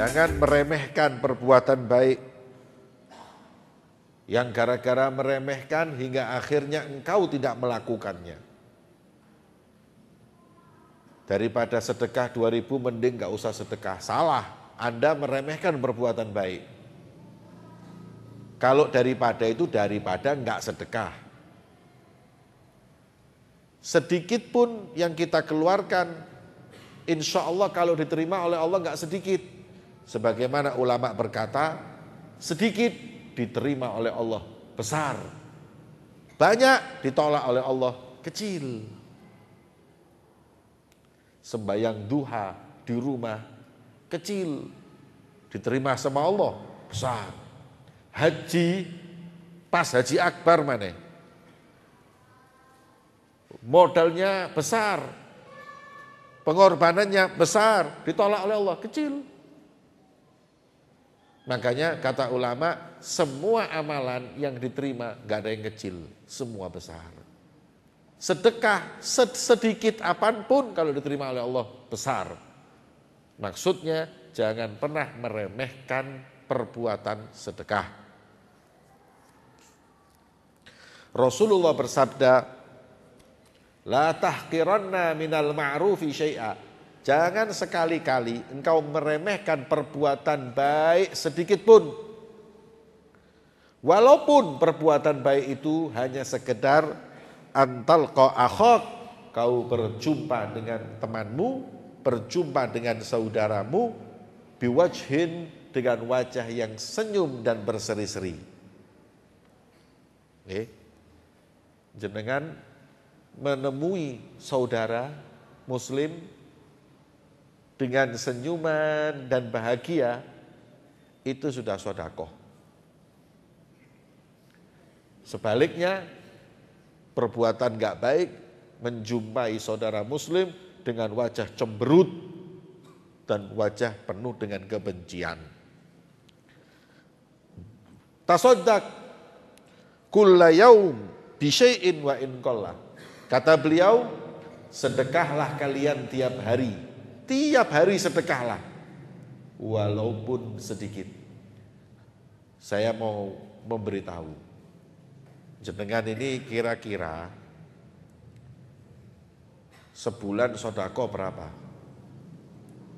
Jangan meremehkan perbuatan baik yang gara-gara meremehkan hingga akhirnya engkau tidak melakukannya. Daripada sedekah 2.000 mending gak usah sedekah. Salah, Anda meremehkan perbuatan baik. Kalau daripada gak sedekah. Sedikit pun yang kita keluarkan, insya Allah kalau diterima oleh Allah gak sedikit. Sebagaimana ulama berkata, sedikit diterima oleh Allah besar, banyak ditolak oleh Allah kecil. Sembayang duha di rumah kecil, diterima sama Allah besar. Haji pas haji akbar mana? Modalnya besar, pengorbanannya besar, ditolak oleh Allah kecil. Makanya kata ulama, semua amalan yang diterima gak ada yang kecil, semua besar. Sedekah sedikit apapun kalau diterima oleh Allah besar. Maksudnya jangan pernah meremehkan perbuatan sedekah. Rasulullah bersabda, la tahqiranna minal ma'rufi syai'a. Jangan sekali-kali engkau meremehkan perbuatan baik sedikit pun. Walaupun perbuatan baik itu hanya sekedar antalqa akhak, kau berjumpa dengan temanmu, berjumpa dengan saudaramu, biwajhin, dengan wajah yang senyum dan berseri-seri. Jenengan menemui saudara muslim dengan senyuman dan bahagia, itu sudah sedekah. Sebaliknya, perbuatan gak baik menjumpai saudara muslim dengan wajah cemberut dan wajah penuh dengan kebencian. Tasaddaq kulla yaum bi syai'in wa in qalla. Kata beliau, sedekahlah kalian tiap hari. Tiap hari sedekahlah, walaupun sedikit. Saya mau memberitahu, jenengan ini kira-kira sebulan sedekah berapa?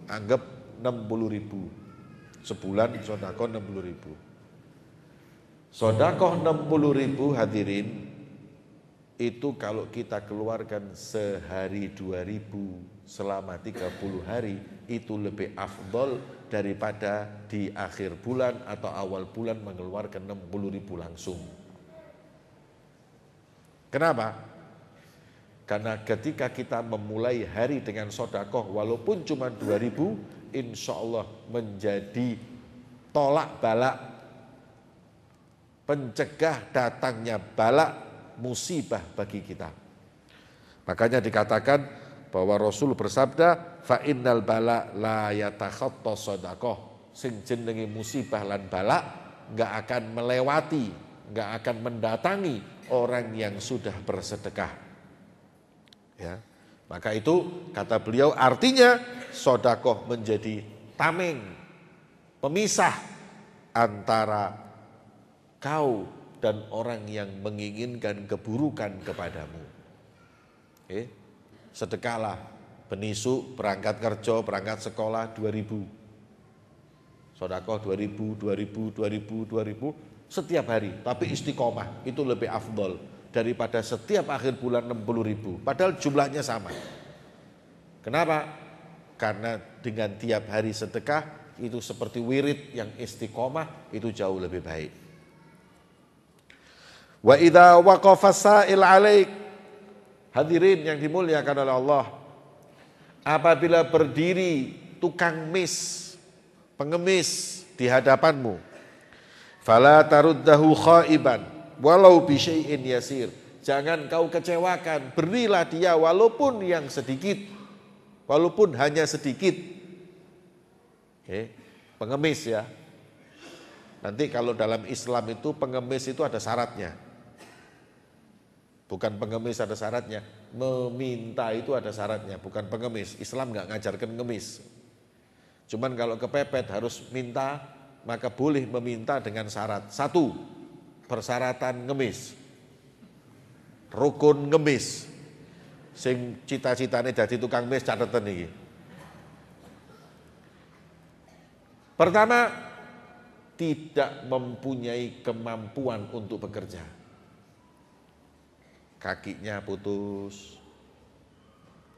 Anggap 60.000. Sebulan sedekah 60.000. Sedekah 60.000 hadirin, itu kalau kita keluarkan sehari 2.000 selama 30 hari, itu lebih afdol daripada di akhir bulan atau awal bulan mengeluarkan 60.000 langsung. Kenapa? Karena ketika kita memulai hari dengan sedekah walaupun cuma 2.000, insya Allah menjadi tolak balak, pencegah datangnya balak musibah bagi kita. Makanya dikatakan bahwa Rasul bersabda, fa innal bala la yatakhatta shadaqah. Sing jenenge musibah lan bala enggak akan melewati, enggak akan mendatangi orang yang sudah bersedekah. Ya. Maka itu kata beliau artinya sedekah menjadi tameng, pemisah antara kau dan orang yang menginginkan keburukan kepadamu. Sedekahlah, benisuk berangkat kerja, berangkat sekolah 2.000. Sedekah 2.000 setiap hari, tapi istiqomah itu lebih afdol daripada setiap akhir bulan 60.000. Padahal jumlahnya sama. Kenapa? Karena dengan tiap hari sedekah itu seperti wirid yang istiqomah, itu jauh lebih baik. Wa idza waqafa sa'il 'alaik. Hadirin yang dimuliakan oleh Allah, apabila berdiri tukang pengemis di hadapanmu, fala taruddahu khaiban walau bi syai'in yasir. Jangan kau kecewakan, berilah dia walaupun yang sedikit, walaupun hanya sedikit. Pengemis ya, Nanti kalau dalam Islam itu pengemis itu ada syaratnya. Bukan pengemis ada syaratnya, meminta itu ada syaratnya, bukan pengemis. Islam nggak ngajarkan ngemis. Cuman kalau kepepet harus minta, maka boleh meminta dengan syarat. Satu, persyaratan ngemis. Rukun ngemis. Sing cita-citane jadi tukang mis catatan iki. Pertama, tidak mempunyai kemampuan untuk bekerja. Kakinya putus,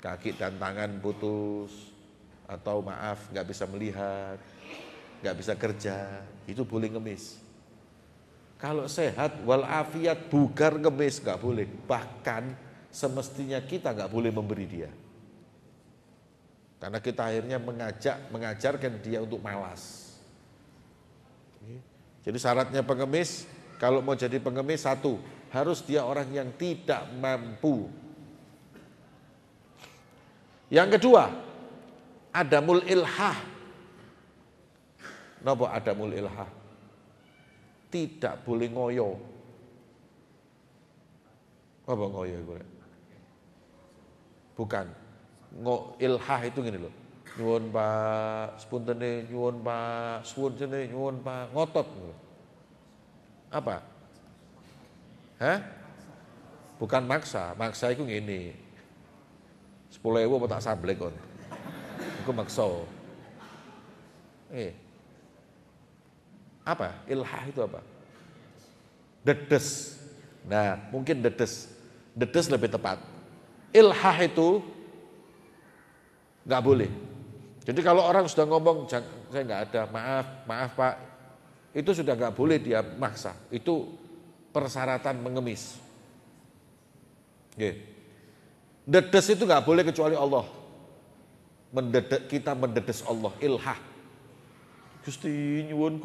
kaki dan tangan putus, atau maaf nggak bisa melihat, nggak bisa kerja, itu boleh ngemis. Kalau sehat walafiat bugar ngemis nggak boleh. Bahkan semestinya kita nggak boleh memberi dia. Karena kita akhirnya mengajarkan dia untuk malas. Jadi syaratnya pengemis, kalau mau jadi pengemis satu, harus dia orang yang tidak mampu. Yang kedua, adamul ilhah. Napa adamul ilhah? Tidak boleh ngoyo. Apa ngoyo itu? Bukan. Ilhah itu gini loh. Nyuwun Pak, sepuntene nyuwun Pak, sepuntene nyuwun Pak, ngotot. Apa? Hah? Bukan maksa, maksa itu ngene. 10.000 apa tak sablek kon. Iku maksa. Apa? Ilhah itu apa? Dedes. Nah, mungkin dedes. Dedes lebih tepat. Ilhah itu nggak boleh. Jadi kalau orang sudah ngomong, saya nggak ada, maaf Pak, itu sudah nggak boleh dia maksa. Itu persyaratan mengemis. Dedes itu nggak boleh kecuali Allah. Kita mendedes Allah, ilhah. Gusti nyuwun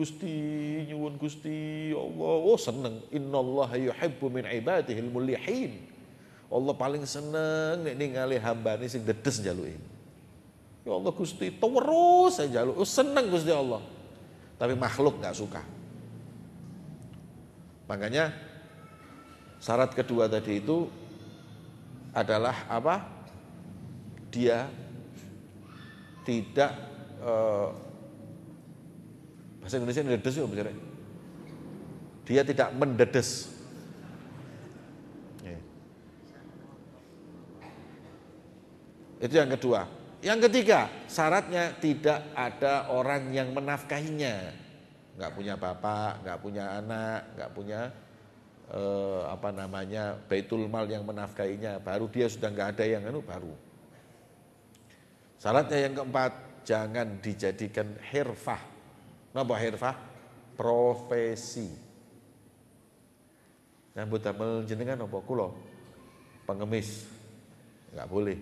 Gusti Allah. Oh seneng. Innallaha yuhibbu min ibadihil mulihin. Allah paling seneng nek ningali hambane sing dedes njaluke. Ya Allah Gusti, terus saya jaluk. Oh seneng Gusti Allah. Tapi makhluk nggak suka. Makanya syarat kedua tadi itu adalah apa? Dia tidak bahasa Indonesia mendedes ya bicara. Dia tidak mendedes. Itu yang kedua. Yang ketiga, syaratnya tidak ada orang yang menafkahinya. Nggak punya bapak, nggak punya anak, nggak punya baitul mal yang menafkahinya. Baru dia sudah nggak ada yang baru. Syaratnya yang keempat, jangan dijadikan hirfah. Napa hirfah? Profesi. Nyambut damel jenengan napa kula? Pengemis. Nggak boleh.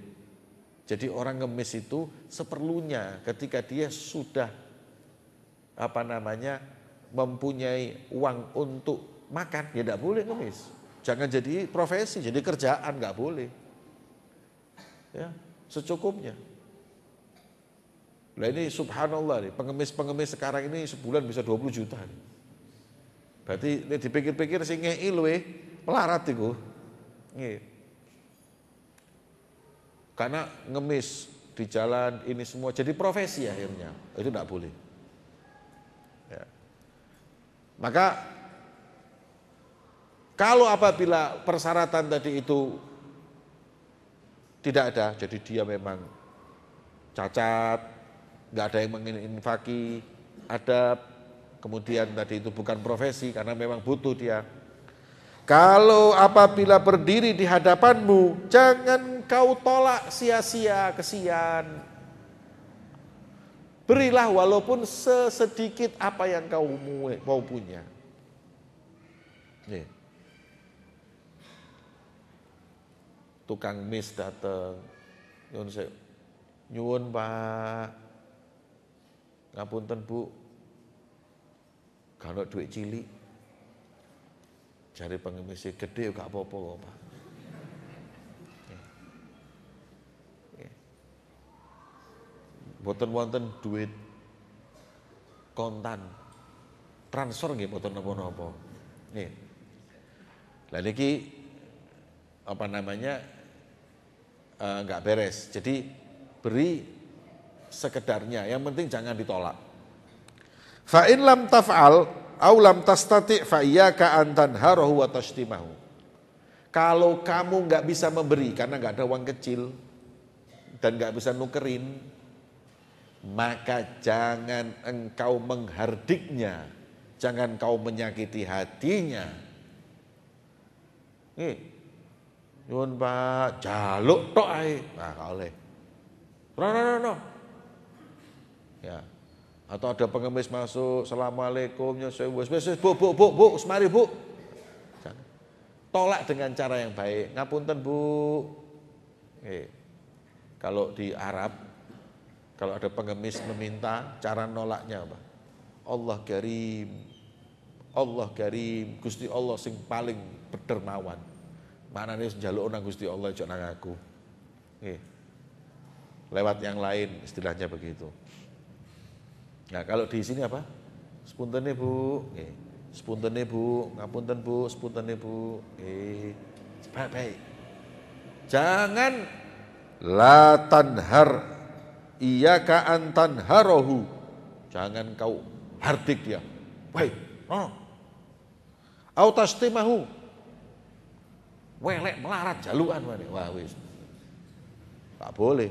Jadi orang ngemis itu seperlunya ketika dia sudah mempunyai uang untuk makan, ya tidak boleh ngemis. Jangan jadi profesi, jadi kerjaan nggak boleh. Ya, secukupnya. Nah ini subhanallah nih, pengemis sekarang ini sebulan bisa 20 juta nih. Berarti ini dipikir-pikir sing ngei luwe melarat iku. Nggih. Karena ngemis di jalan ini semua jadi profesi akhirnya, itu tidak boleh. Ya. Maka kalau apabila persyaratan tadi itu tidak ada, jadi dia memang cacat, nggak ada yang menginfaki, ada kemudian tadi itu bukan profesi karena memang butuh dia. Kalau apabila berdiri di hadapanmu, jangan kau tolak sia-sia, kesian. Berilah walaupun sesedikit apa yang kau mau punya. Nih. Tukang mis datang, nyuwun Pak, ngapunten Bu, kalau duit cilik. Jari pengemisnya gede gak apa-apa Pak. Boten wonten duit kontan transfer nggih mboten napa-napa. Nggih. Lah niki apa namanya enggak beres. Jadi beri sekedarnya, yang penting jangan ditolak. Fa in lam taf'al au lam tastati' fa iyyaka an tanharahu wa tashtimahu. Kalau kamu enggak bisa memberi karena enggak ada uang kecil dan enggak bisa nukerin, maka jangan engkau menghardiknya, jangan kau menyakiti hatinya. Nyuwun Pak, jaluk tok ae. Nah, gak oleh. No. Ya. Atau ada pengemis masuk, Assalamualaikum, wis Bu, semari Bu. Jangan. Tolak dengan cara yang baik. Ngapunten Bu. Kalau di Arab, kalau ada pengemis meminta, cara nolaknya apa? Allah Karim, Gusti Allah sing paling berdermawan. Manane njaluk nang Gusti Allah aja nang aku. Lewat yang lain istilahnya begitu. Nah, kalau di sini apa? Sepuntene Bu, sepuntene Bu, ngapunten Bu, sepuntene Bu. Baik. Jangan la tanhar iyyaka an tanharahu. Jangan kau hardik dia. Baik. Au tastimahu. Welek melarat jalukan wae. Wah wis. Tak boleh.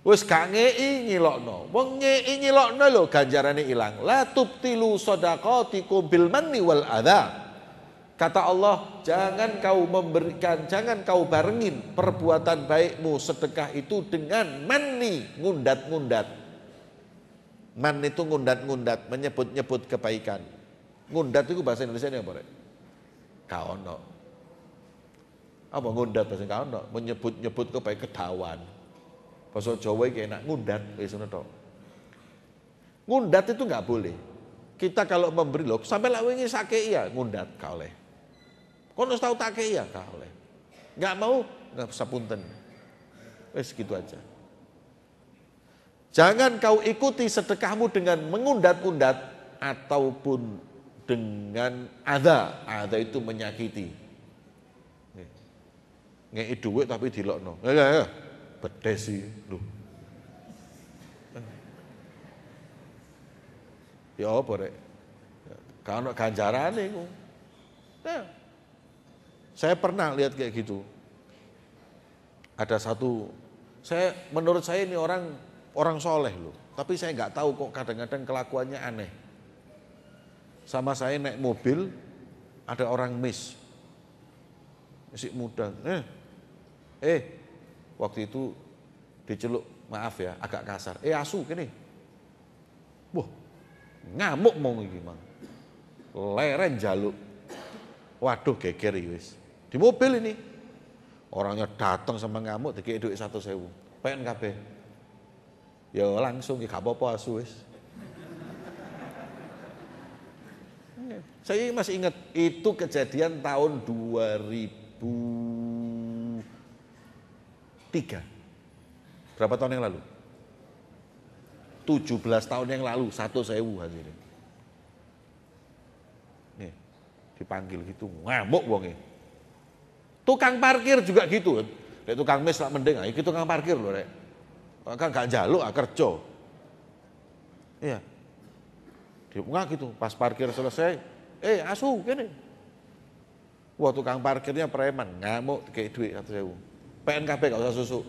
Wis gak ngei nyilokno. Wong ngei nyilokno lho ganjarane ilang. La tubtilu shadaqatikum bil manni wal adza. Kata Allah, jangan kau memberikan, jangan kau barengin perbuatan baikmu sedekah itu dengan manni, ngundat-ngundat. Man itu ngundat-ngundat, menyebut-nyebut kebaikan. Ngundat itu bahasa Indonesia ini apa, Rek? Kaono. Apa ngundat bahasa kaono? Menyebut-nyebut kebaikan kedawan. Bahasa Jawa iki enak ngundat wis ngono tok. Ngundat itu enggak boleh. Kita kalau memberi loh, sampai lak wingi sakei ya ngundat gak oleh. Kono tau tak kei ya gak oleh. Enggak mau enggak sapunten. Wis gitu aja. Jangan kau ikuti sedekahmu dengan mengundat-undat ataupun dengan adza. Adza itu menyakiti. Ngeki dhuwit tapi dilokno. Ya. Bedes sih lho. Ya apa Rek? Gak ono ganjarane iku. Nah, saya pernah lihat kayak gitu. Ada satu, menurut saya ini orang soleh loh. Tapi saya nggak tahu kok kadang-kadang kelakuannya aneh. Sama saya naik mobil, ada orang masih muda. Waktu itu diceluk, maaf ya, agak kasar. Asu gini. Wah, ngamuk mau gimana? Leren jaluk. Waduh geger wis. Di mobil ini. Orangnya datang sama ngamuk dikei duit 100.000. Pengen kabeh. Ya langsung gak apa-apa asu wis. Saya masih ingat itu kejadian tahun 2003. Berapa tahun yang lalu? 17 tahun yang lalu, 1.000 hasilnya. Nih, dipanggil gitu, ngamuk wongnya. Tukang parkir juga gitu. Kayak tukang mes lah mending, iki tukang parkir loh Rek. Kan gak njaluk kerja. Iya. Dia gitu, pas parkir selesai, asu gini. Wah tukang parkirnya preman, ngamuk kayak duit 100.000. PNKB gak usah susu.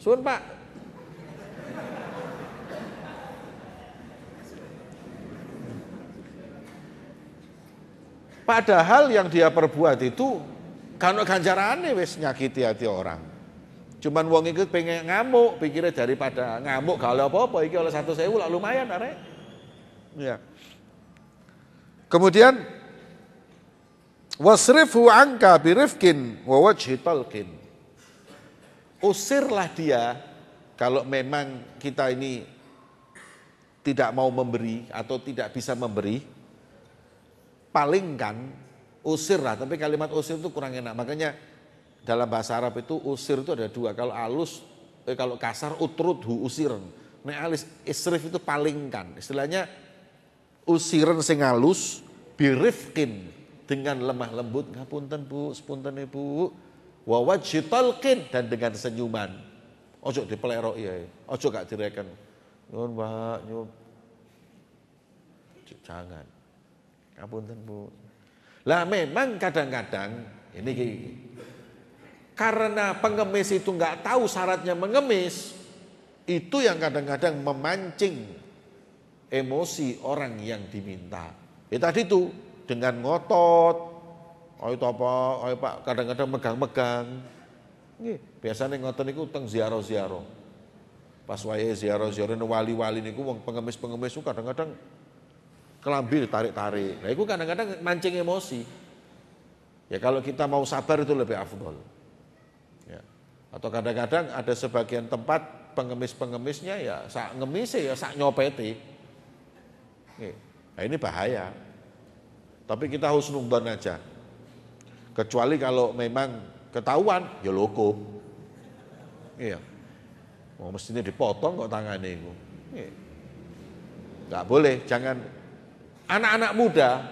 Suun Pak. Padahal yang dia perbuat itu kan ganjarane wis nyakiti hati orang. Cuman wong ikut pengen ngamuk, pikirnya daripada ngamuk gak oleh apa-apa, iki oleh 100.000 lah lumayan arek. Ya. Kemudian wasrifhu anka birifkin wa wajhi talqin. Usirlah dia kalau memang kita ini tidak mau memberi atau tidak bisa memberi, palingkan, usirlah. Tapi kalimat usir itu kurang enak. Makanya dalam bahasa Arab itu usir itu ada dua. Kalau alus, kalau kasar utrudhu usir. Nek alis isrif itu palingkan. Istilahnya usiran sing halus, birifqin dengan lemah lembut, ngapunten Bu, sepunten Bu. Wa wajhi talqin dan dengan senyuman. Ojo dipeleroki ae, ojo gak direken. Nyuwun Pak, nyuwun. Jangan. Ngapunten Bu. Lah memang kadang-kadang ini karena pengemis itu nggak tahu syaratnya mengemis, itu yang kadang-kadang memancing emosi orang yang diminta. Ya tadi itu dengan ngotot, oh itu apa, oh Pak, kadang-kadang megang-megang. Biasanya ngotot itu teng ziarah-ziarah. Pas wayahe ziarah-ziarah wali-wali niku wong pengemis-pengemis itu kadang-kadang kelambi tarik-tarik. Nah itu kadang-kadang mancing emosi. Ya kalau kita mau sabar itu lebih afdol. Ya. Atau kadang-kadang ada sebagian tempat pengemis-pengemisnya ya sak ngemise ya sak nyopeti. Nah ini bahaya. Tapi kita husnudzon aja. Kecuali kalau memang ketahuan ya loko. Iya. Oh, mestinya dipotong kok tangannya itu. Enggak boleh, jangan. Anak-anak muda,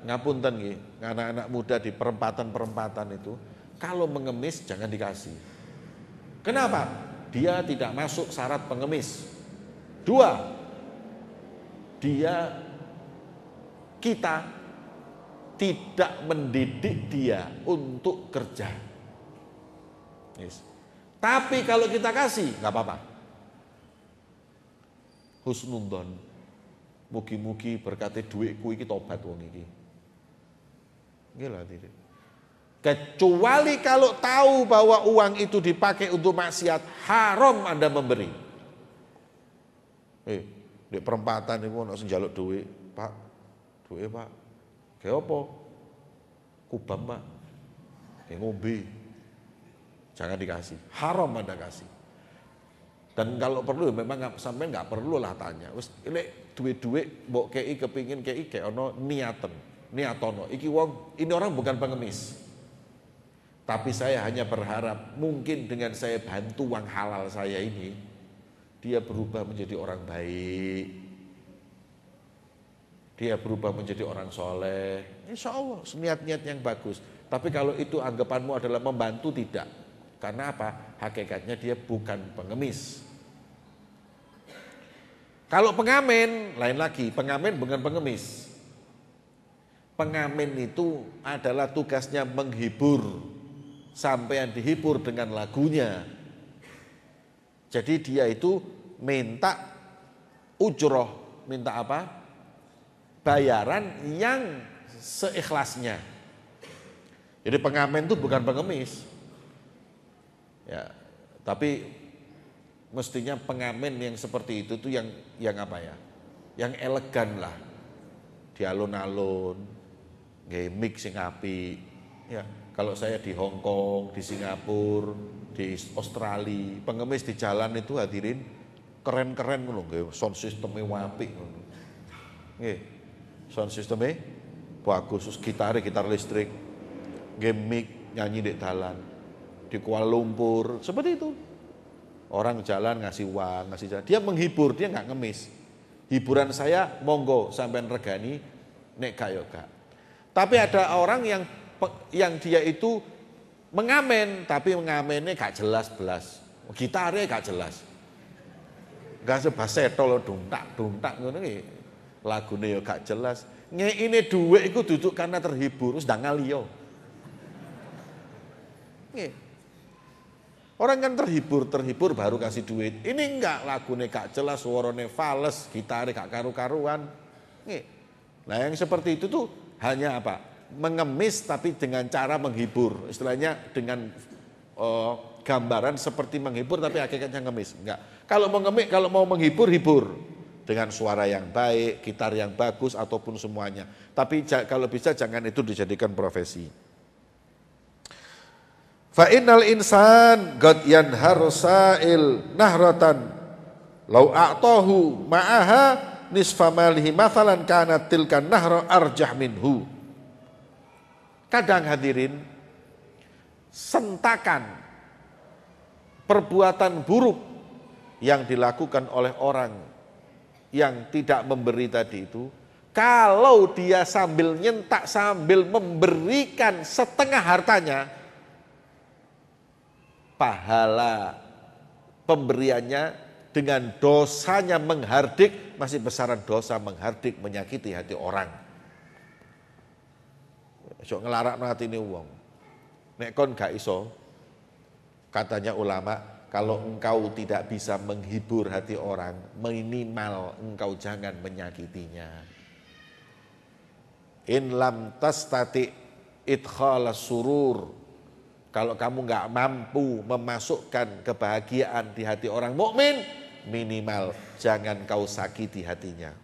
ngapunten nggih, anak-anak muda di perempatan-perempatan itu, kalau mengemis jangan dikasih. Kenapa? Dia tidak masuk syarat pengemis. 2, kita tidak mendidik dia untuk kerja. Yes. Tapi kalau kita kasih, nggak apa-apa. Husnudzon. Mugi-mugi berkati duitku iki tobat wong iki. Gila tidak. Kecuali kalau tahu bahwa uang itu dipakai untuk maksiat, haram Anda memberi. Di perempatan itu ono sing njaluk duit, Pak. Duit, Pak. Kayak apa? Kubam, Pak. Kayak ngombe. Jangan dikasih. Haram Anda kasih. Dan kalau perlu memang sampai nggak perlu lah tanya. Wis lek duit-duit mbok kei kepingin kei kayak ono niatono. Iki wong ini orang bukan pengemis. Tapi saya hanya berharap mungkin dengan saya bantu uang halal saya ini dia berubah menjadi orang baik. Dia berubah menjadi orang soleh. Insya Allah niat-niat yang bagus. Tapi kalau itu anggapanmu adalah membantu, tidak. Karena apa? Hakikatnya dia bukan pengemis. Kalau pengamen, lain lagi. Pengamen bukan pengemis. Pengamen itu adalah tugasnya menghibur. Sampai dihibur dengan lagunya. Jadi dia itu minta ujroh. Minta apa? Bayaran yang seikhlasnya. Jadi pengamen itu bukan pengemis. Ya, tapi mestinya pengamen yang seperti itu tuh yang apa ya? Yang elegan lah. Di alun-alun, nggih mix sing apik. Ya, kalau saya di Hong Kong, di Singapura, di Australia, pengemis di jalan itu hadirin keren-keren ngono nggih, sound system-e apik ngono. Nggih. Sound system-e bagus, gitar listrik, nggih mic nyanyi di dalan. Di Kuala Lumpur, seperti itu. Orang jalan ngasih uang, ngasih jalan. Dia menghibur, dia nggak ngemis. Hiburan saya monggo sampean regani, nek gak yo gak. Tapi ada orang yang dia itu mengamen, tapi mengamennya gak jelas belas. Gitarnya gak jelas. Gak sebasetol duntak ngono iki. Lagune yo gak jelas. Ngeine dhuwit iku duduk karena terhibur, wis ndang ngaliyo. Nggih. Orang kan terhibur baru kasih duit. Ini enggak, lagune gak jelas, suarane fales, gitare gak karu-karuan. Nah yang seperti itu tuh hanya apa? Mengemis tapi dengan cara menghibur. Istilahnya dengan gambaran seperti menghibur tapi hakikatnya ngemis. Enggak. Kalau mau menghibur, hibur. Dengan suara yang baik, gitar yang bagus ataupun semuanya. Tapi kalau bisa jangan itu dijadikan profesi. Fa innal insan qad yanharu sa'il nahratan law a'tahu ma'aha nisfa malihi mathalan kanat tilkan nahra arjah minhu. Kadang hadirin sentakan perbuatan buruk yang dilakukan oleh orang yang tidak memberi tadi itu Kalau dia sambil nyentak, sambil memberikan setengah hartanya, pahala pemberiannya dengan dosanya menghardik masih besaran dosa menghardik, menyakiti hati orang. Sok ngelarakno atine wong. Nek kon gak iso, katanya ulama, kalau engkau tidak bisa menghibur hati orang, minimal engkau jangan menyakitinya. In lam tastati idkhala surur, kalau kamu nggak mampu memasukkan kebahagiaan di hati orang mukmin, minimal jangan kau sakiti hatinya.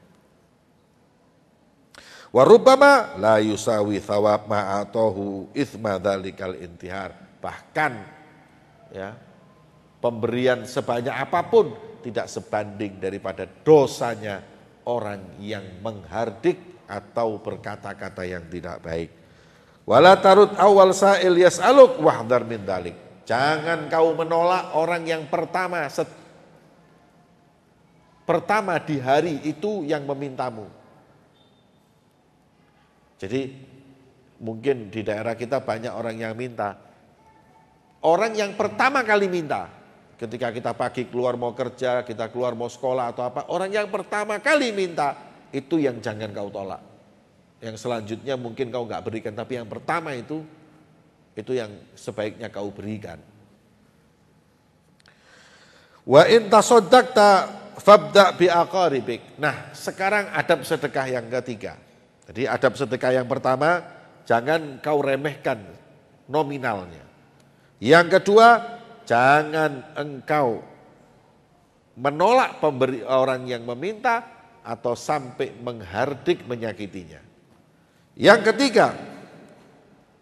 Wa rubbama la yusawi thawab ma'atahu itsma dzalikal intihar. Bahkan ya, pemberian sebanyak apapun tidak sebanding daripada dosanya orang yang menghardik atau berkata-kata yang tidak baik. Wala tarut awal sa'il yas'aluk wahdar min dalik. Jangan kau menolak orang yang pertama di hari itu yang memintamu. Jadi mungkin di daerah kita banyak orang yang minta. Orang yang pertama kali minta, ketika kita pagi keluar mau kerja, kita keluar mau sekolah atau apa, orang yang pertama kali minta, itu yang jangan kau tolak. Yang selanjutnya mungkin kau nggak berikan, tapi yang pertama itu yang sebaiknya kau berikan. Wa in tasaddaqta fabda bi aqaribik. Nah, sekarang adab sedekah yang ketiga. Jadi adab sedekah yang pertama, jangan kau remehkan nominalnya. Yang kedua, jangan engkau menolak pemberi orang yang meminta atau sampai menghardik menyakitinya. Yang ketiga,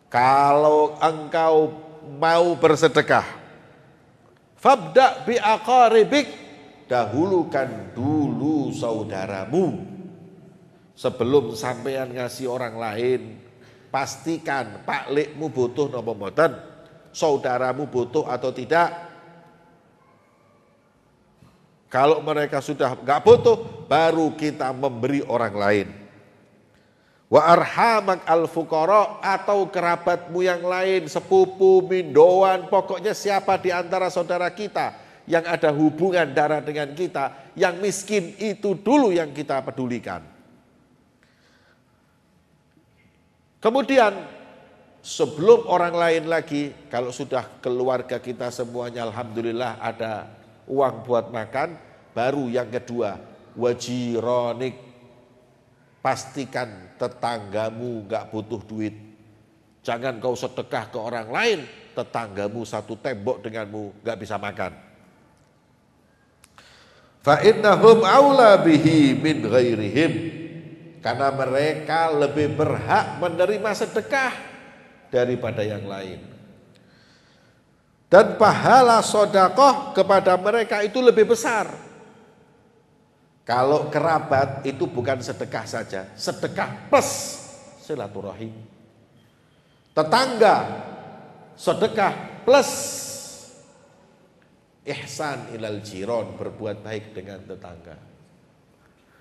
kalau engkau mau bersedekah, fabda bi aqaribik, dahulukan dulu saudaramu. Sebelum sampean ngasih orang lain, pastikan paklikmu butuh napa mboten, saudaramu butuh atau tidak. Kalau mereka sudah nggak butuh, baru kita memberi orang lain. Wa arhamak al-fuqara, atau kerabatmu yang lain, sepupu, mindoan, pokoknya siapa di antara saudara kita yang ada hubungan darah dengan kita, yang miskin itu dulu yang kita pedulikan. Kemudian sebelum orang lain lagi, kalau sudah keluarga kita semuanya alhamdulillah ada uang buat makan, baru yang kedua, wajironik, pastikan tetanggamu gak butuh duit. Jangan kau sedekah ke orang lain, tetanggamu satu tembok denganmu gak bisa makan. Fa innahum aula bihi min ghairihim, karena mereka lebih berhak menerima sedekah daripada yang lain. Dan pahala sedekah kepada mereka itu lebih besar. Kalau kerabat itu bukan sedekah saja, sedekah plus silaturahim. Tetangga, sedekah plus ihsan ilal jiron, berbuat baik dengan tetangga.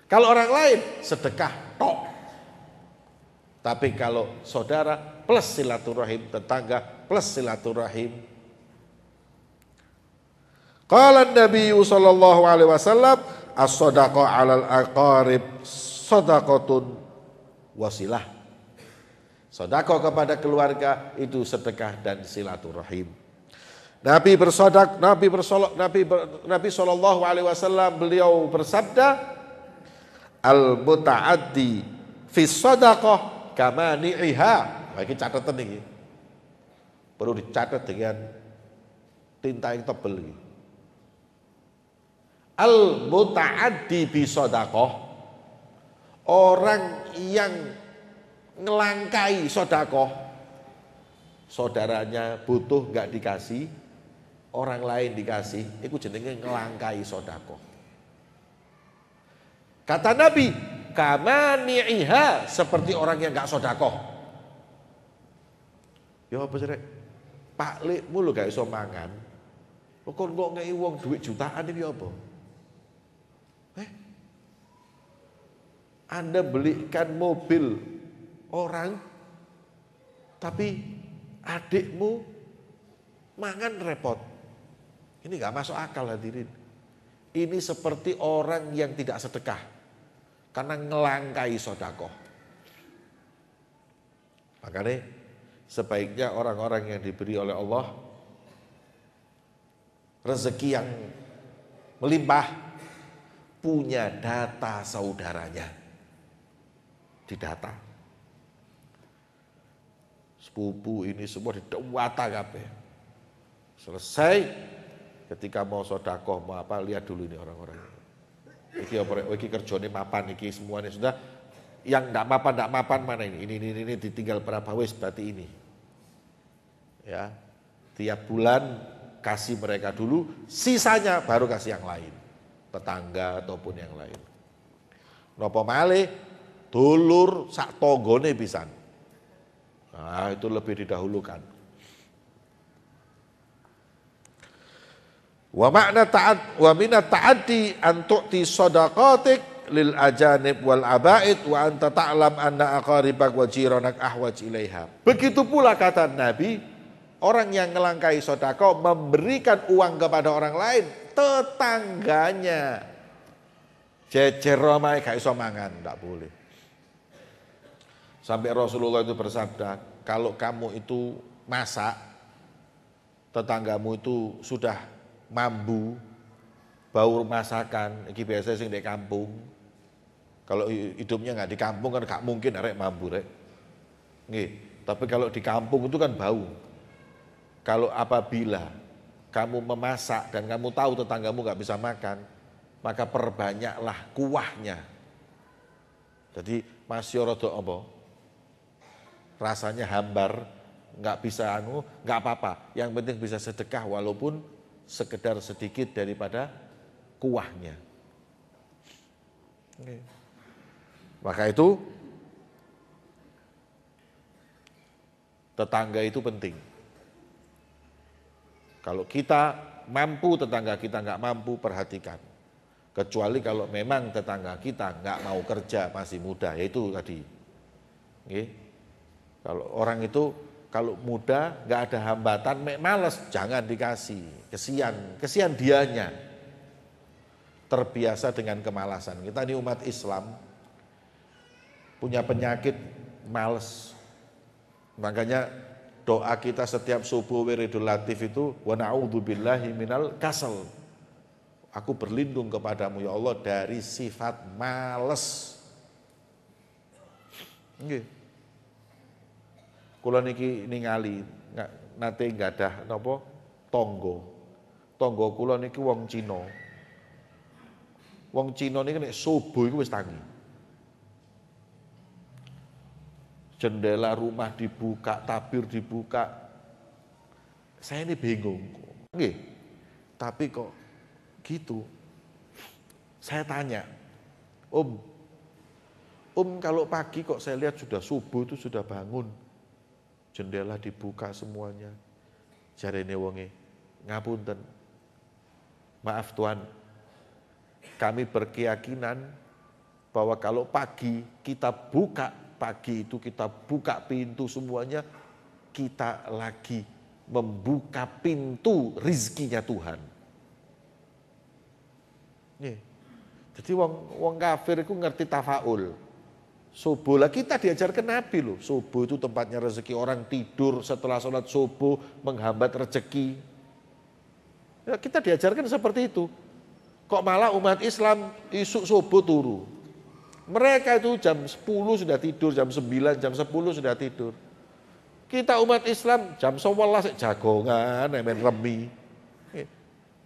Kalau orang lain sedekah tok. Tapi kalau saudara plus silaturahim, tetangga plus silaturahim. Qala Nabi sallallahu alaihi wasallam, as-shadaqah 'alal aqarib shadaqatun wasilah. Sedekah kepada keluarga itu sedekah dan silaturahim. Nabi sallallahu alaihi wasallam beliau bersabda, al-muta'addi fi shadaqah kamani'iha. Ini catatan ini. Perlu dicatat dengan tinta yang tebal ini. Al-muta'addi bi shadaqah, orang yang ngelangkai sedekah, saudaranya butuh enggak dikasih, orang lain dikasih, itu jenenge ngelangkai sedekah. Kata Nabi, kamani'iha, seperti orang yang enggak sedekah. Ya apa sih rek? Paklikmu lho gak iso mangan. Kok ngei wong duit jutaan iki apa? Anda belikan mobil orang, tapi adikmu mangan repot. Ini gak masuk akal hadirin. Ini seperti orang yang tidak sedekah karena ngelangkai sedekah. Makanya sebaiknya orang-orang yang diberi oleh Allah rezeki yang melimpah punya data saudaranya. Didata. Sepupu ini semua didewata kabeh. Selesai ketika mau sedekah mau apa, lihat dulu ini orang-orang. Iki kerjane mapan, iki semuanya sudah. Yang enggak mapan mana ini? Ini ditinggal berapa wis berarti ini. Ya. Tiap bulan kasih mereka dulu, sisanya baru kasih yang lain. Tetangga ataupun yang lain. Napa malih dulur sak tanggane pisan. Nah, itu lebih didahulukan. Wa minat ta'addi an tu'ti shadaqatik lil ajanib wal abaid wa anta ta'lam anna aqaribak wa jiranak ahwaj ilaiha. Begitu pula kata Nabi, orang yang ngelangkai sedekah memberikan uang kepada orang lain, tetangganya jejer omahe gak iso mangan, enggak boleh. Sampai Rasulullah itu bersabda, kalau kamu itu masak, tetanggamu itu sudah mambu, bau masakan, iki biasa sing di kampung. Kalau hidupnya nggak di kampung kan gak mungkin arek mambu rek. Nggih, tapi kalau di kampung itu kan bau. Kalau apabila kamu memasak dan kamu tahu tetanggamu nggak bisa makan, maka perbanyaklah kuahnya. Jadi masih rada apa? Rasanya hambar, nggak bisa nggak apa-apa. Yang penting bisa sedekah walaupun sekedar sedikit daripada kuahnya. Okay. Maka itu tetangga itu penting. Kalau kita mampu, tetangga kita nggak mampu, perhatikan. Kecuali kalau memang tetangga kita nggak mau kerja, masih muda, yaitu tadi. Okay. Kalau orang itu kalau muda nggak ada hambatan, males, jangan dikasih. Kesian dianya. Terbiasa dengan kemalasan. Kita ini umat Islam punya penyakit males. Makanya doa kita setiap subuh wiridul latif itu wa na'udzubillahi minal kasal. Aku berlindung kepadamu ya Allah dari sifat males. Nggih. Kula niki ningali nate gadah napa tangga. Tangga kula niki wong Cina. Wong Cina niki nek subuh iku wis tangi. Jendela rumah dibuka, tabir dibuka. Saya ini bingung. Nggih. Tapi kok gitu. Saya tanya, Om kalau pagi kok saya lihat sudah subuh itu sudah bangun. Jendela dibuka semuanya. Jarene wonge, ngapunten. Maaf Tuan, kami berkeyakinan bahwa kalau pagi kita buka, pagi itu kita buka pintu semuanya, kita lagi membuka pintu rizkinya Tuhan. Nih, jadi wong kafir itu ngerti tafaul. Subuh lah kita diajarkan Nabi loh. Subuh itu tempatnya rezeki, orang tidur setelah sholat subuh menghambat rezeki. Ya, kita diajarkan seperti itu. Kok malah umat Islam isuk subuh turu. Mereka itu jam 10 sudah tidur, jam 9, jam 10 sudah tidur. Kita umat Islam jam 11 jagongan, main remi.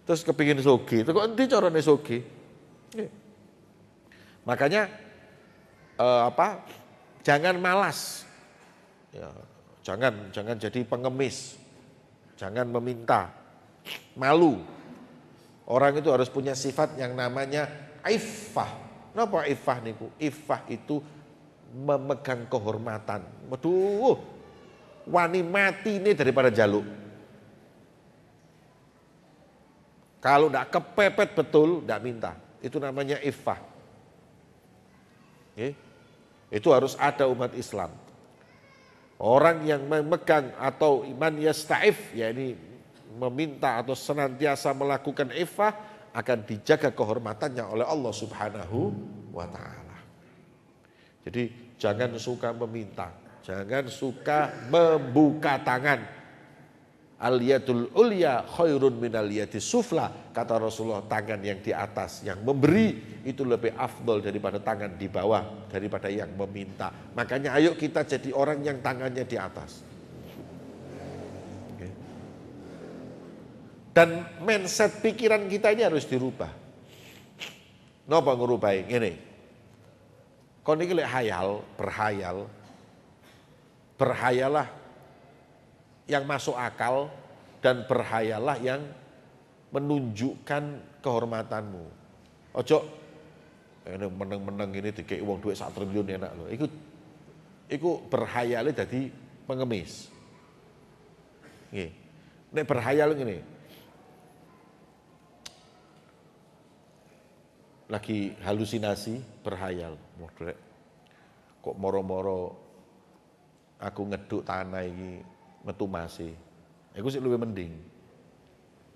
Terus kepingin soge, itu kok nanti caranya soge. Makanya jangan malas, ya, jangan jadi pengemis, jangan meminta, malu. Orang itu harus punya sifat yang namanya iffah. Kenapa iffah niku? Iffah itu memegang kehormatan. Waduh, wani mati ini daripada jaluk. Kalau tidak kepepet betul, tidak minta. Itu namanya iffah. Itu harus ada umat Islam. Orang yang memegang atau iman yasta'if, yakni meminta atau senantiasa melakukan ifah, akan dijaga kehormatannya oleh Allah Subhanahu wa ta'ala. Jadi jangan suka meminta, jangan suka membuka tangan. Al-yadul ulya khairun minal yadis sufla, kata Rasulullah, tangan yang di atas yang memberi itu lebih afdol daripada tangan di bawah, daripada yang meminta. Makanya ayo kita jadi orang yang tangannya di atas. Dan mindset pikiran kita ini harus dirubah. Napa ngerubahi ngene? Kon iki lek berhayalah yang masuk akal dan berhayalah yang menunjukkan kehormatanmu. Ojo ini meneng-meneng ini dikei uang duit 1 triliun enak loh. Iku berhayale jadi pengemis. Nggih. Nek berhayal ngene. Lagi halusinasi, berhayal. Kok moro-moro aku ngeduk tanah iki metu masih, itu sih lebih mending.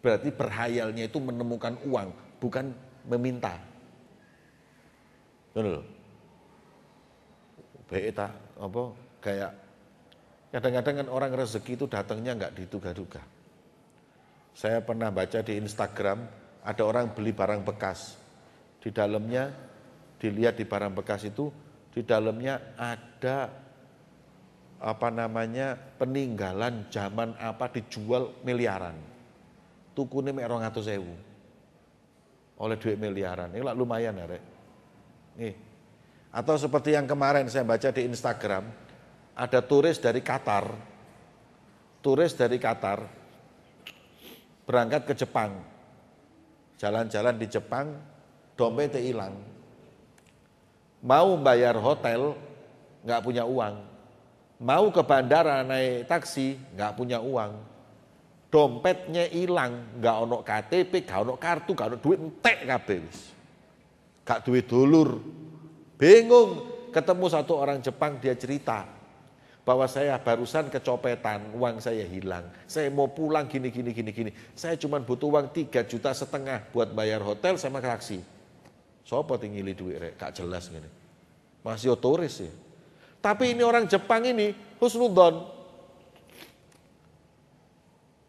Berarti berhayalnya itu menemukan uang, bukan meminta. Betul. Baik tak apa kayak kadang-kadang kan orang rezeki itu datangnya nggak diduga-duga. Saya pernah baca di Instagram ada orang beli barang bekas, di dalamnya dilihat di barang bekas itu di dalamnya ada peninggalan zaman apa dijual miliaran. Tukune mek 200.000. Oleh duit miliaran. Ini lah lumayan ya, Rek. Nih. Atau seperti yang kemarin saya baca di Instagram, ada turis dari Qatar. Turis dari Qatar berangkat ke Jepang. Jalan-jalan di Jepang, dompetnya hilang. Mau bayar hotel, nggak punya uang. Mau ke bandara naik taksi, nggak punya uang. Dompetnya hilang, nggak ono KTP, nggak ono kartu, nggak ono duit, entek kabeh wis. Gak duit dulur. Bingung, ketemu satu orang Jepang, dia cerita bahwa saya barusan kecopetan, uang saya hilang. Saya mau pulang gini. Saya cuma butuh uang 3,5 juta buat bayar hotel sama taksi. Sopo tinggali duit rek, gak jelas gini. Masih turis ya. Tapi ini orang Jepang ini husnudzon.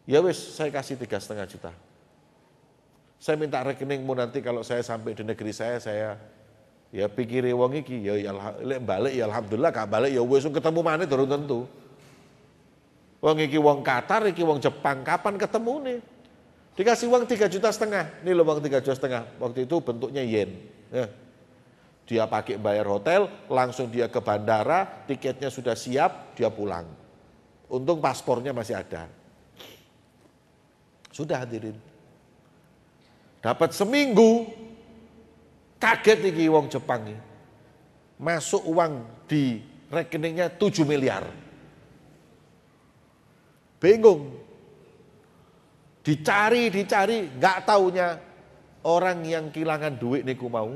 Ya wis, saya kasih 3,5 juta. Saya minta rekeningmu nanti kalau saya sampai di negeri saya ya pikiri wong iki ya lek balik ya alhamdulillah, gak balik ya wis ketemu maneh durung tentu. Wong iki wong Qatar, iki wong Jepang, kapan ketemu nih? Dikasih uang 3,5 juta. Ini loh uang 3,5 juta. Waktu itu bentuknya yen. Ya. Dia pakai bayar hotel, langsung dia ke bandara, tiketnya sudah siap, dia pulang. Untung paspornya masih ada. Sudah hadirin. Dapat seminggu, kaget iki wong Jepang ini. Masuk uang di rekeningnya 7 miliar. Bingung. Dicari, nggak taunya orang yang kehilangan duit niku mau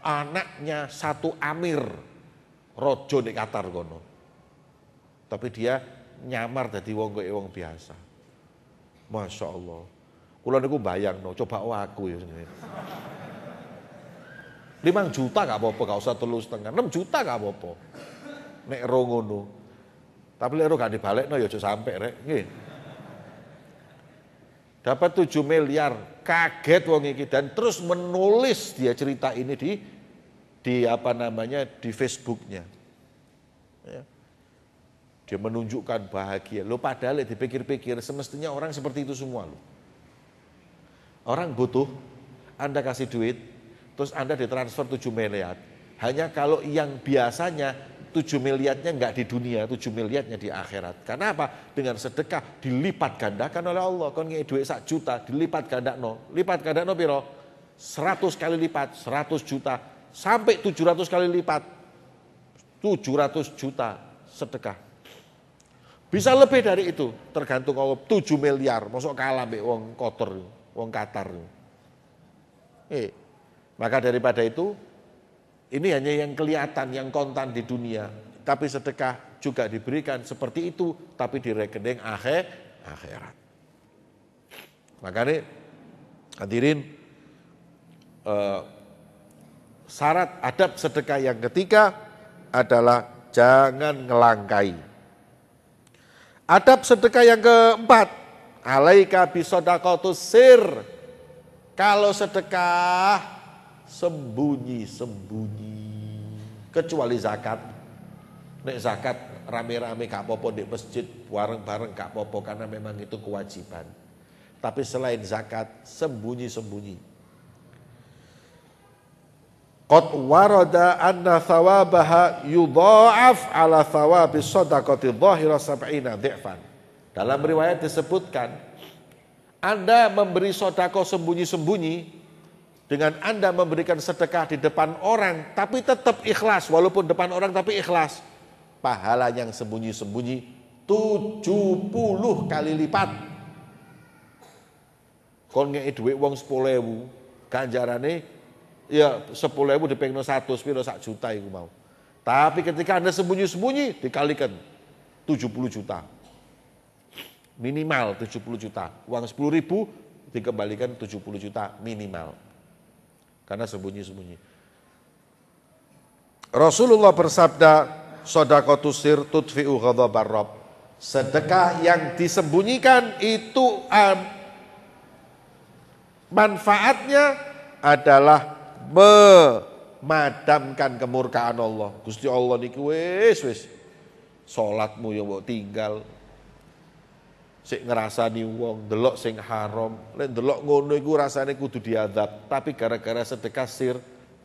anaknya satu amir rojo di Qatar kono. Tapi dia nyamar dadi wong biasa. Masya Allah. Kula niku bayang coba aku ya. 5 juta gak apa-apa, gak usah 3,5. 6 juta gak apa-apa. Nek ro ngono. Tapi lek ro gak dibalekno ya aja sampe rek. Nggih. Dapat 7 miliar, kaget wong iki dan terus menulis dia cerita ini di Facebooknya. Ya. Dia menunjukkan bahagia. Lo padahal dipikir-pikir semestinya orang seperti itu semua lo. Orang butuh, Anda kasih duit, terus Anda ditransfer 7 miliar. Hanya kalau yang biasanya 7 miliarnya enggak di dunia, 7 miliarnya di akhirat. Karena apa? Dengan sedekah dilipat gandakan oleh Allah. Kon ngei duit 1 juta dilipat gandakno. Lipat gandakno piro? 100 kali lipat, 100 juta sampai 700 kali lipat. 700 juta sedekah. Bisa lebih dari itu, tergantung Allah 7 miliar, masuk kalah mbek wong kotor, wong Qatar. Maka daripada itu Ini hanya yang kelihatan, yang kontan di dunia. Tapi sedekah juga diberikan seperti itu, tapi di rekening akhirat. Makanya hadirin, syarat adab sedekah yang ketiga adalah jangan ngelangkai. Adab sedekah yang keempat, alaika bisadaqatus sir. Kalau sedekah sembunyi-sembunyi, kecuali zakat. Nek zakat rame-rame gak apa-apa di masjid, bareng-bareng gak apa-apa karena memang itu kewajiban. Tapi selain zakat, sembunyi-sembunyi. Qad warada anna thawabaha yudha'af ala thawabis shadaqati dhahira sab'ina dhi'fan. Dalam riwayat disebutkan, Anda memberi sedekah sembunyi-sembunyi, dengan Anda memberikan sedekah di depan orang, tapi tetap ikhlas, walaupun depan orang tapi ikhlas, pahala yang sembunyi-sembunyi 70 kali lipat. Kon ngeki dhuwit wong 10.000, ganjarane ya 10.000 dipengno 100 piro sak juta iku mau. Tapi ketika Anda sembunyi-sembunyi dikalikan 70 juta. Minimal 70 juta. Uang 10.000 dikembalikan 70 juta minimal. Karena sembunyi-sembunyi. Rasulullah bersabda, shadaqatus sir tudfi'u ghadabar rabb. Sedekah yang disembunyikan itu manfaatnya adalah memadamkan kemurkaan Allah. Gusti Allah niku wis salatmu ya mbok tinggal. Sik ngrasani wong, delok sing haram, lek delok ngono iku rasane kudu diazab, tapi gara-gara sedekah sir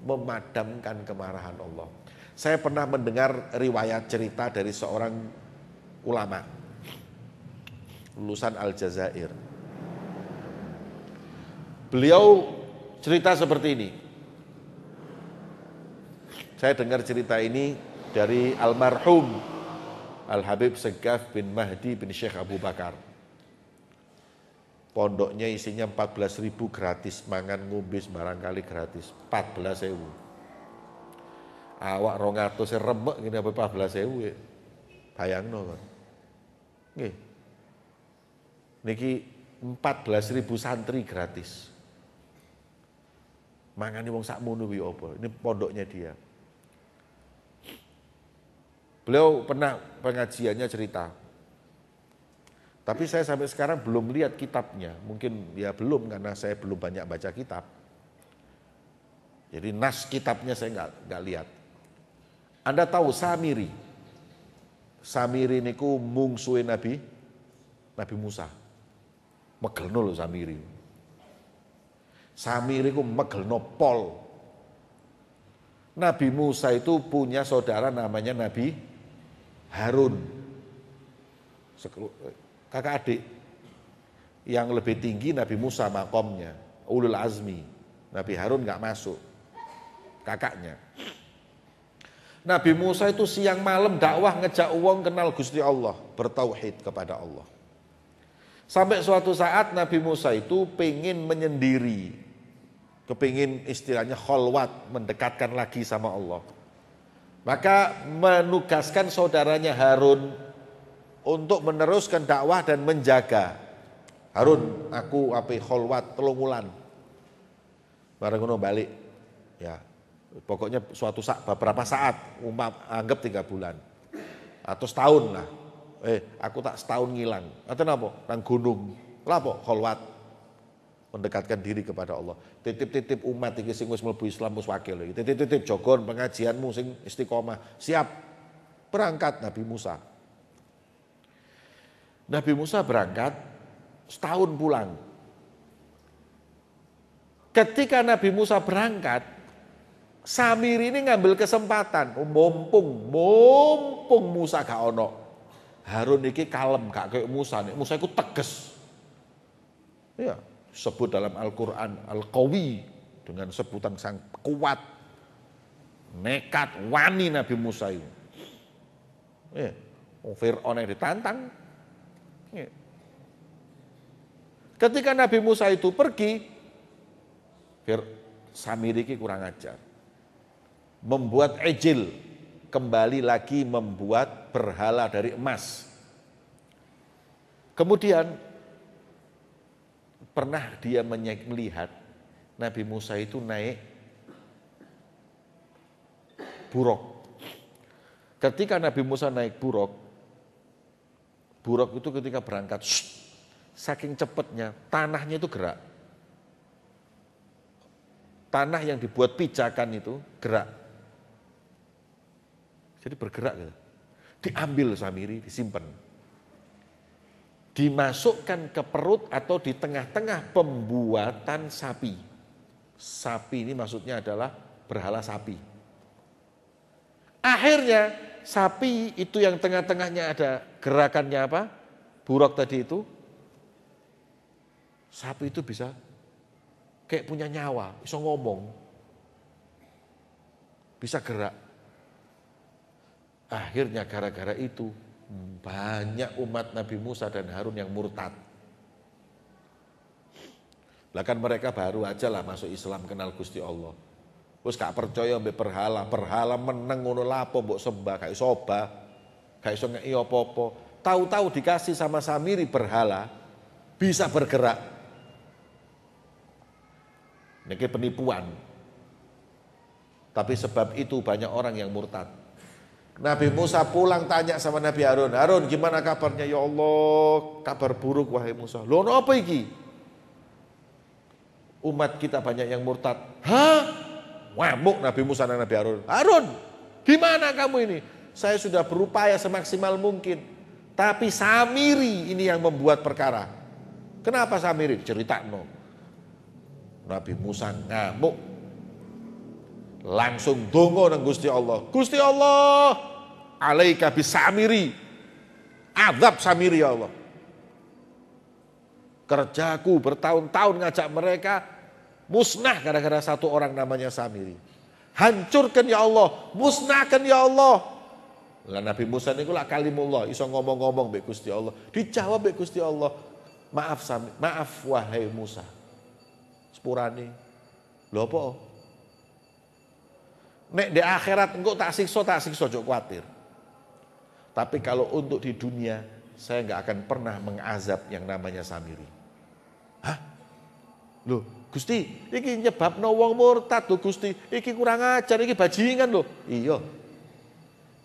memadamkan kemarahan Allah. Saya pernah mendengar riwayat cerita dari seorang ulama lulusan Aljazair. Beliau cerita seperti ini. Saya dengar cerita ini dari almarhum Al-Habib Segaf bin Mahdi bin Syekh Abu Bakar. Pondoknya isinya 14.000 gratis, mangan ngombe barangkali gratis, 14.000. Awak 200 remek ngene apa 14.000. Bayangno kan. Nggih. Niki 14.000 santri gratis. Mangani wong sakmono kuwi apa? Ini pondoknya dia. Beliau pernah pengajiannya cerita. Tapi saya sampai sekarang belum lihat kitabnya. Mungkin ya belum karena saya belum banyak baca kitab. Jadi nas kitabnya saya nggak lihat. Anda tahu Samiri? Samiri niku mungsuhe Nabi Musa. Megelno lho Samiri. Samiri ku megelno pol. Nabi Musa itu punya saudara namanya Nabi Harun. Kakak adik yang lebih tinggi Nabi Musa makomnya, ulul azmi. Nabi Harun nggak masuk, kakaknya. Nabi Musa itu siang malam dakwah ngejak uang kenal Gusti Allah, bertauhid kepada Allah. Sampai suatu saat Nabi Musa itu pengen menyendiri, kepingin istilahnya kholwat, mendekatkan lagi sama Allah. Maka menugaskan saudaranya Harun untuk meneruskan dakwah dan menjaga. Harun, aku ape kholwat 3 wulan. Bareng ngono balik. Ya. Pokoknya suatu saat, beberapa saat, anggap 3 bulan. Atau setahun lah. Aku tak setahun ngilang. Atau napa? Nang gunung. Lapo kholwat. Mendekatkan diri kepada Allah. Titip-titip umat iki sing wis mlebu Islam wis wakil iki. Titip-titip jogon pengajianmu sing istiqomah. Siap. Berangkat Nabi Musa. Nabi Musa berangkat, setahun pulang. Ketika Nabi Musa berangkat, Samiri ini ngambil kesempatan, mumpung Musa gak ono. Harun iki kalem gak kayak Musa, nek Musa iku tegas. Ya, sebut dalam Al-Qur'an Al-Qawi dengan sebutan sang kuat, nekat, wani Nabi Musa itu. Ya, Fir'aun yang ditantang. Ketika Nabi Musa itu pergi, Samiri ini kurang ajar. membuat ejil, kembali lagi membuat berhala dari emas. Kemudian pernah dia melihat Nabi Musa itu naik buruk. Ketika Nabi Musa naik buruk itu ketika berangkat, saking cepatnya tanahnya itu gerak. Tanah yang dibuat pijakan itu gerak. Jadi bergerak gitu. Diambil Samiri, disimpan. Dimasukkan ke perut atau di tengah-tengah pembuatan sapi. Sapi ini maksudnya adalah berhala sapi. Akhirnya sapi itu yang tengah-tengahnya ada gerakannya apa? Buruk tadi itu. Sapi itu bisa kayak punya nyawa, bisa ngomong, bisa gerak. Akhirnya gara-gara itu banyak umat Nabi Musa dan Harun yang murtad. Bahkan mereka baru aja lah masuk Islam, kenal Gusti Allah. Terus gak percaya mbek berhala meneng ngono lapo mbok sembah, gak iso obah, gak iso ngeki apa-apa. Tahu-tahu dikasih sama Samiri berhala bisa bergerak. Ini penipuan. Tapi sebab itu banyak orang yang murtad. Nabi Musa pulang tanya sama Nabi Harun, Harun gimana kabarnya? Ya Allah, kabar buruk wahai Musa. Loh apa iki? Umat kita banyak yang murtad. Hah? Ngamuk Nabi Musa dan Nabi Harun. Harun, gimana kamu ini? Saya sudah berupaya semaksimal mungkin. Tapi Samiri ini yang membuat perkara. Kenapa Samiri? Cerita no. Nabi Musa ngamuk. Langsung dongo nang Gusti Allah. Gusti Allah, alaika bisamiri. Azab Samiri ya Allah. Kerjaku bertahun-tahun ngajak mereka musnah gara-gara satu orang namanya Samiri. Hancurkan ya Allah, musnahkan ya Allah. Lah Nabi Musa niku lak kalimullah, iso ngomong-ngomong mbek Gusti Allah. Dijawab mbek Gusti Allah. Maaf wahai Musa. Sepurane. Lho apa? Nek di akhirat engkau tak siksa jok kuatir. Tapi kalau untuk di dunia, saya enggak akan pernah mengazab yang namanya Samiri. Hah? Loh, Gusti, iki nyebabno wong murtad lho Gusti. Iki kurang ajar, iki bajingan lho. Iya.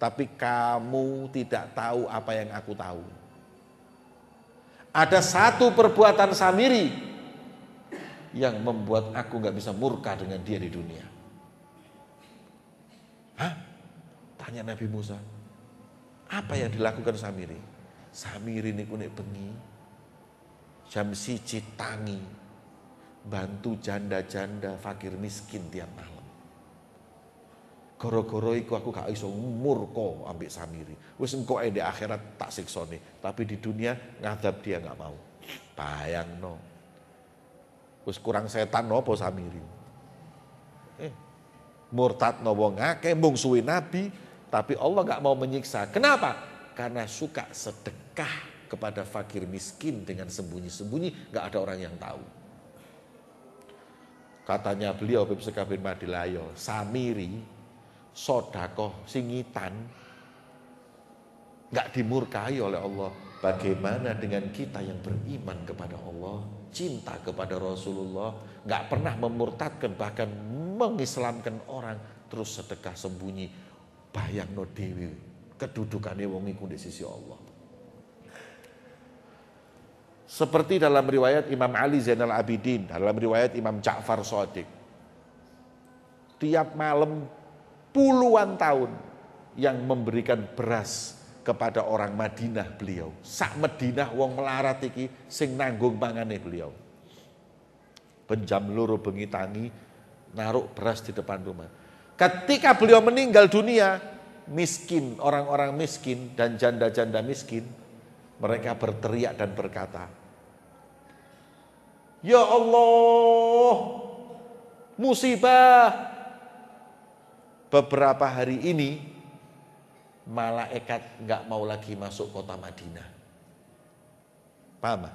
Tapi kamu tidak tahu apa yang aku tahu. Ada satu perbuatan Samiri yang membuat aku gak bisa murka dengan dia di dunia. Hah? Tanya Nabi Musa. Apa yang dilakukan Samiri? Samiri niku nek bengi jam 1 tangi bantu janda-janda fakir miskin tiap malam. Goro-goro iku aku gak iso murka ambek Samiri. Wis engko di akhirat tak siksone, tapi di dunia ngadab dia gak mau. Bayangno. Wis kurang setan nopo Samiri. Murtad no wong akeh mungsuhi Nabi, tapi Allah gak mau menyiksa. Kenapa? Karena suka sedekah kepada fakir miskin dengan sembunyi-sembunyi, gak ada orang yang tahu. Katanya beliau Habib Sekar bin Madilayo, Samiri sodakoh singitan gak dimurkai oleh Allah. Bagaimana dengan kita yang beriman kepada Allah, cinta kepada Rasulullah, gak pernah memurtadkan bahkan mengislamkan orang, terus sedekah sembunyi. Bayangno dewi kedudukannya wong iku di sisi Allah. Seperti dalam riwayat Imam Ali Zainal Abidin, dalam riwayat Imam Ja'far Shadiq. Tiap malam puluhan tahun yang memberikan beras kepada orang Madinah beliau. Sak Madinah wong melarat iki sing nanggung pangane beliau. Penjam loro bengi tangi naruh beras di depan rumah. Ketika beliau meninggal dunia, miskin, orang-orang miskin dan janda-janda miskin, mereka berteriak dan berkata, "Ya Allah, musibah." Beberapa hari ini malaikat nggak mau lagi masuk kota Madinah. Paham?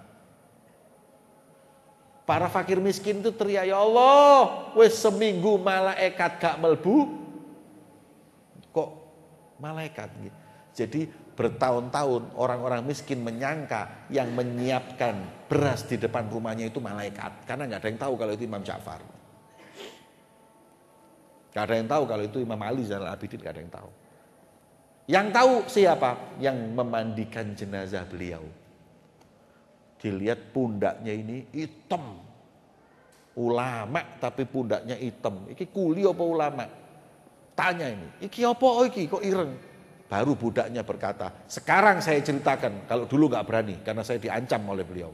Para fakir miskin itu teriak, "Ya Allah, wis seminggu malaikat gak melbu Malaikat. Jadi bertahun-tahun orang-orang miskin menyangka yang menyiapkan beras di depan rumahnya itu malaikat. Karena nggak ada yang tahu kalau itu Imam Ja'far. Nggak ada yang tahu kalau itu Imam Ali Zainal Abidin, nggak ada yang tahu. Yang tahu siapa? Yang memandikan jenazah beliau. Dilihat pundaknya ini hitam. Ulama tapi pundaknya hitam. Iki kuli apa ulama? Tanya ini, iki apa iki kok ireng? Baru budaknya berkata, sekarang saya ceritakan, kalau dulu nggak berani karena saya diancam oleh beliau.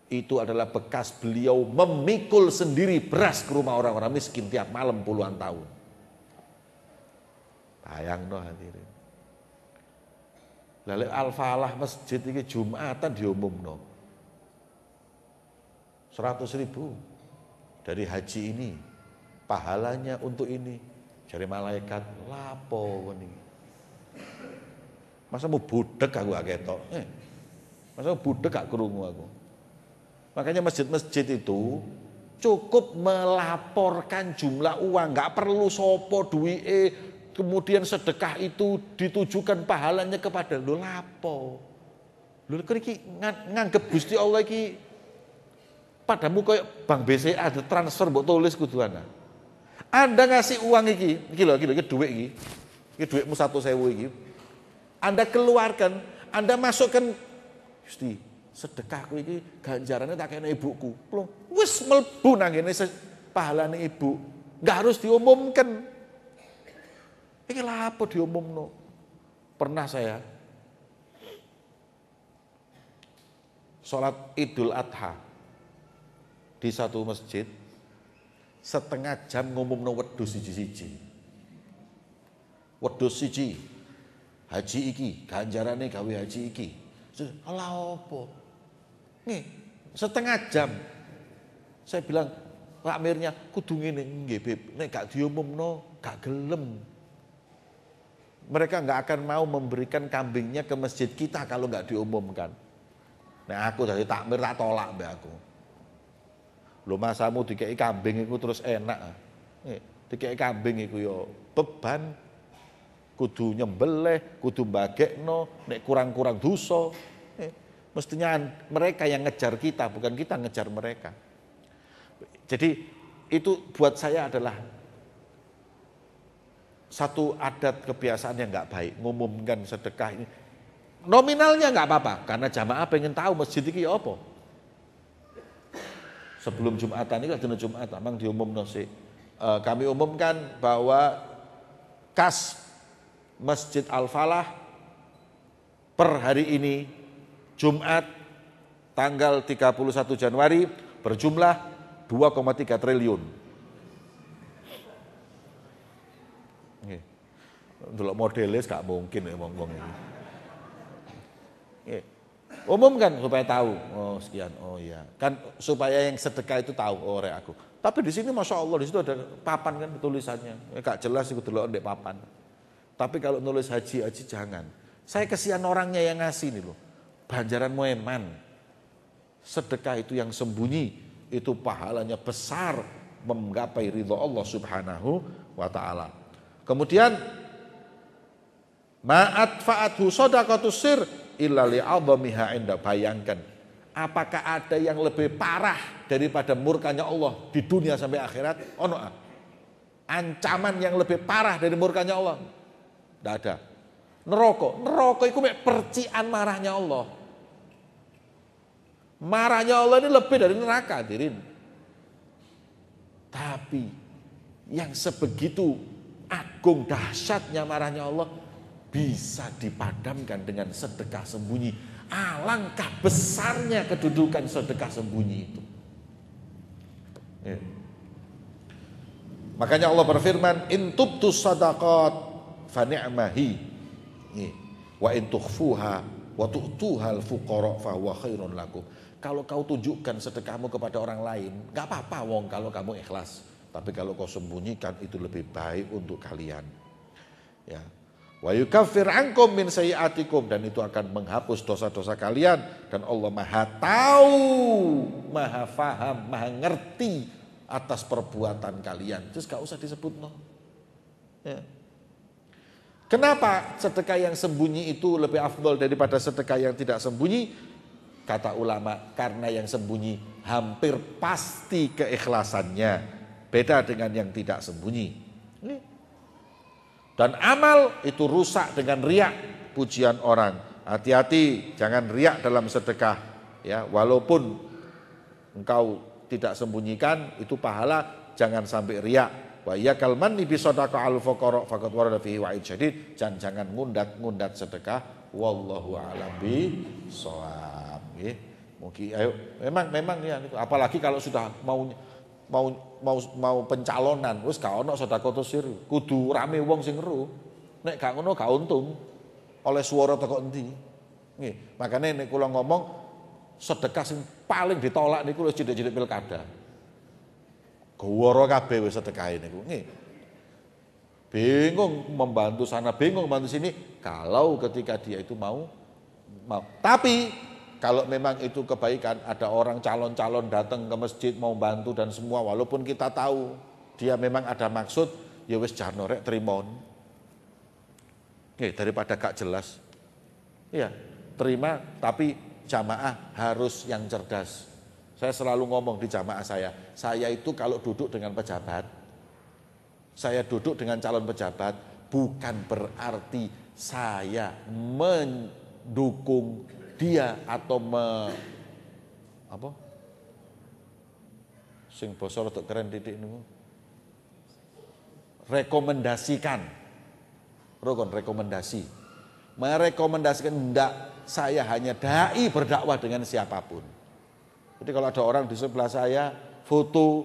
Itu adalah bekas beliau memikul sendiri beras ke rumah orang-orang miskin tiap malam puluhan tahun. Bayang no hadirin. Lalu Al-Falah masjid ini Jumatan diumumno. 100.000 dari haji ini, pahalanya untuk ini. Jadi malaikat lapo ini. Masa mau budek aku gak ketok. Masa mau budek gak krungu aku. Makanya masjid-masjid itu cukup melaporkan jumlah uang, gak perlu sopo duwike, kemudian sedekah itu ditujukan pahalanya kepada lho lapo. Lho iki nganggep Gusti Allah iki padamu koyo Bank BCA ada transfer mbok tulis kudu ana. Anda ngasih uang iki duit iki. Iki duitmu 1.000 iki. Anda keluarkan, Anda masukkan, Gusti, sedekahku iki ganjarannya tak kena ibuku. Loh, wis mlebu nang ngene pahalane ibu. Enggak harus diumumkan. Iki lha apa diumumno? Pernah saya sholat Idul Adha di satu masjid, setengah jam ngumumno wedhus siji-siji. Wedhus siji. Haji iki, ganjarane gawe haji iki. Ala apa? Nih, setengah jam. Saya bilang, Pak Amirnya, kudu ngene nggih, Beb. Nek gak diumumno, gak gelem. Mereka gak akan mau memberikan kambingnya ke masjid kita kalau gak diumumkan. Nah aku dari takmir tak tolak mbak aku. Lho masamu dikei kambing iku terus enak. Dikei kambing iku yo beban. Kudu nyembelih, kudu bagekno, nek kurang-kurang dosa. Mestinya mereka yang ngejar kita, bukan kita ngejar mereka. Jadi itu buat saya adalah satu adat kebiasaan yang nggak baik, ngumumkan sedekah ini. Nominalnya nggak apa-apa, karena jamaah pengen tahu masjid ini apa. Sebelum Jumatan ini kan Jumat, memang diumumkan sih. Kami umumkan bahwa kas Masjid Al-Falah per hari ini Jumat tanggal 31 Januari berjumlah 2,3 triliun. Delok modelis gak mungkin ya ngomong ini. Umumkan supaya tahu. Oh sekian. Oh iya. Kan supaya yang sedekah itu tahu. Oh rek aku. Tapi di sini masya Allah di situ ada papan kan tulisannya. Gak jelas itu delok ndek papan. Tapi kalau nulis haji jangan. Saya kesian orangnya yang ngasih nih loh. Banjaran Moeman. Sedekah itu yang sembunyi. Itu pahalanya besar. Menggapai ridho Allah subhanahu wa ta'ala. Kemudian. Ma'at fa'athu sodaqatus sir. Illa li'adhamiha inda. Bayangkan. Apakah ada yang lebih parah daripada murkanya Allah di dunia sampai akhirat? Oh no. Ancaman yang lebih parah dari murkanya Allah. Tidak ada. Neraka itu percikan marahnya Allah. Marahnya Allah ini lebih dari neraka, hadirin. Tapi yang sebegitu agung dahsyatnya marahnya Allah bisa dipadamkan dengan sedekah sembunyi. Alangkah besarnya kedudukan sedekah sembunyi itu. Ya. Makanya Allah berfirman, "In tubtus sadaqat fa ni'mahi wa in tukhfuha wa tu'tuhal fuqara fa huwa khairun lakum." Kalau kau tunjukkan sedekahmu kepada orang lain, enggak apa-apa wong kalau kamu ikhlas. Tapi kalau kau sembunyikan itu lebih baik untuk kalian. Ya. Wa yukaffir ankum min sayyi'atikum, dan itu akan menghapus dosa-dosa kalian, dan Allah Maha tahu, Maha faham, Maha ngerti atas perbuatan kalian. Terus enggak usah disebut no. Ya. Kenapa sedekah yang sembunyi itu lebih afdol daripada sedekah yang tidak sembunyi? Kata ulama, karena yang sembunyi hampir pasti keikhlasannya. Beda dengan yang tidak sembunyi. Dan amal itu rusak dengan riak, pujian orang. Hati-hati, jangan riak dalam sedekah. Ya, walaupun engkau tidak sembunyikan, itu pahala, jangan sampai riak. Wa iyyakal manni bi shadaqah al fuqara faqad warada fihi wa'id syadid. Jangan ngundat sedekah. Wallahu a'lam bishawab. Nggih. Mugi ayo memang ya apalagi kalau sudah mau pencalonan wis gak ono sedekah sir. Kudu rame wong sing ngeru. Nek gak ngono gak untung. Oleh swara teko endi. Nggih. Makane nek kula ngomong sedekah sing paling ditolak niku wis cilik-cilik pilkada. Goworo kabeh wis sedekahe niku. Nggih. Bingung membantu sana, bingung membantu sini kalau ketika dia itu mau. Tapi kalau memang itu kebaikan, ada orang calon-calon datang ke masjid mau bantu dan semua walaupun kita tahu dia memang ada maksud, ya wis jarno rek trimon. Nggih, daripada gak jelas. Iya, terima tapi jamaah harus yang cerdas. Saya selalu ngomong di jamaah saya itu kalau duduk dengan pejabat, saya duduk dengan calon pejabat, bukan berarti saya mendukung dia atau sing basa rada keren titik niku. Rekomendasikan. Rekomendasi. Merekomendasikan ndak, saya hanya dai berdakwah dengan siapapun. Jadi kalau ada orang di sebelah saya foto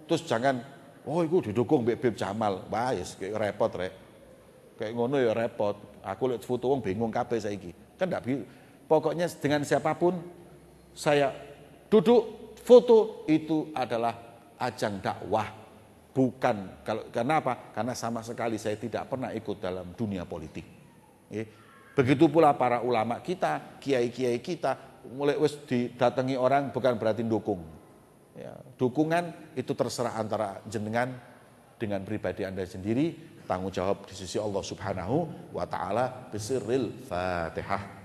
terus jangan itu didukung Beb Jamal. Wah, yes, kayak repot rek. Kayak ngono ya repot. Aku lihat foto wong bingung kabeh saiki. Kan ndak pokoknya dengan siapapun saya duduk foto itu adalah ajang dakwah. Bukan karena apa? Karena sama sekali saya tidak pernah ikut dalam dunia politik. Begitu pula para ulama kita, kiai-kiai kita mulai wis didatangi orang bukan berarti dukung. Ya, dukungan itu terserah antara jenengan dengan pribadi Anda sendiri, tanggung jawab di sisi Allah Subhanahu wa taala. Bisirril Fatihah.